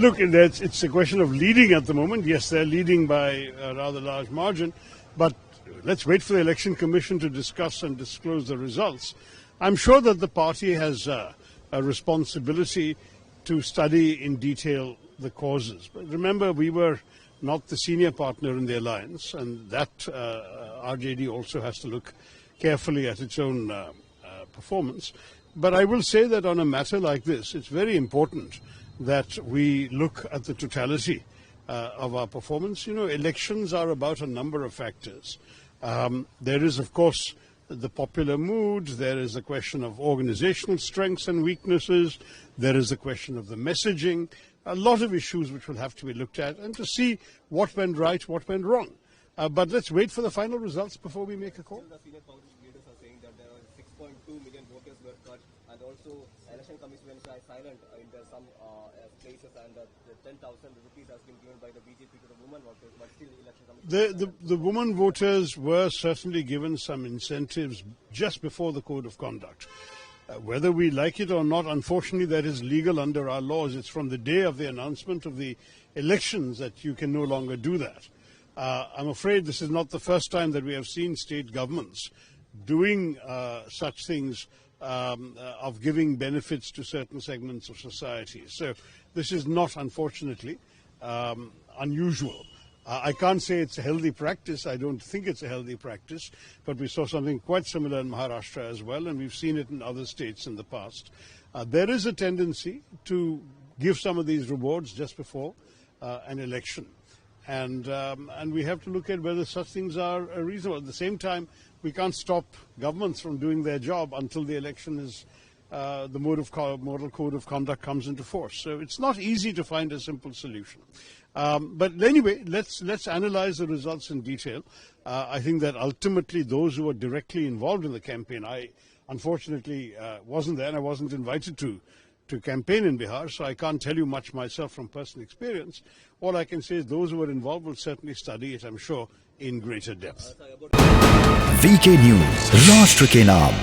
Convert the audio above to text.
Look, it's a question of leading at the moment. Yes, they're leading by a rather large margin, but let's wait for the Election Commission to discuss and disclose the results. I'm sure that the party has a responsibility to study in detail the causes. But remember, we were not the senior partner in the alliance, and that RJD also has to look carefully at its own performance. But I will say that on a matter like this, it's very important that we look at the totality of our performance. You know, elections are about a number of factors. There is, of course, the popular mood. There is a question of organizational strengths and weaknesses. There is a question of the messaging. A lot of issues which will have to be looked at and to see what went right, what went wrong. But let's wait for the final results before we make a call. The senior Congress leaders are saying that there are 6.2 million voters were cut, and also election commission are silent in some places, and the 10,000 rupees has been given by the BJP to the women voters, but still election commission. The women voters were certainly given some incentives just before the code of conduct. Whether we like it or not, unfortunately, that is legal under our laws. It's from the day of the announcement of the elections that you can no longer do that. I'm afraid this is not the first time that we have seen state governments doing such things of giving benefits to certain segments of society. So this is not, unfortunately, unusual. I can't say it's a healthy practice. I don't think it's a healthy practice, but we saw something quite similar in Maharashtra as well, and we've seen it in other states in the past. There is a tendency to give some of these rewards just before an election. And we have to look at whether such things are reasonable. At the same time, we can't stop governments from doing their job until the election is, the model code of conduct comes into force. So it's not easy to find a simple solution. But anyway, let's analyze the results in detail. I think that ultimately those who were directly involved in the campaign, I unfortunately wasn't there and I wasn't invited to campaign in Bihar, so I can't tell you much myself from personal experience. All I can say is those who were involved will certainly study it, I'm sure, in greater depth. VK News, राष्ट्र के नाम.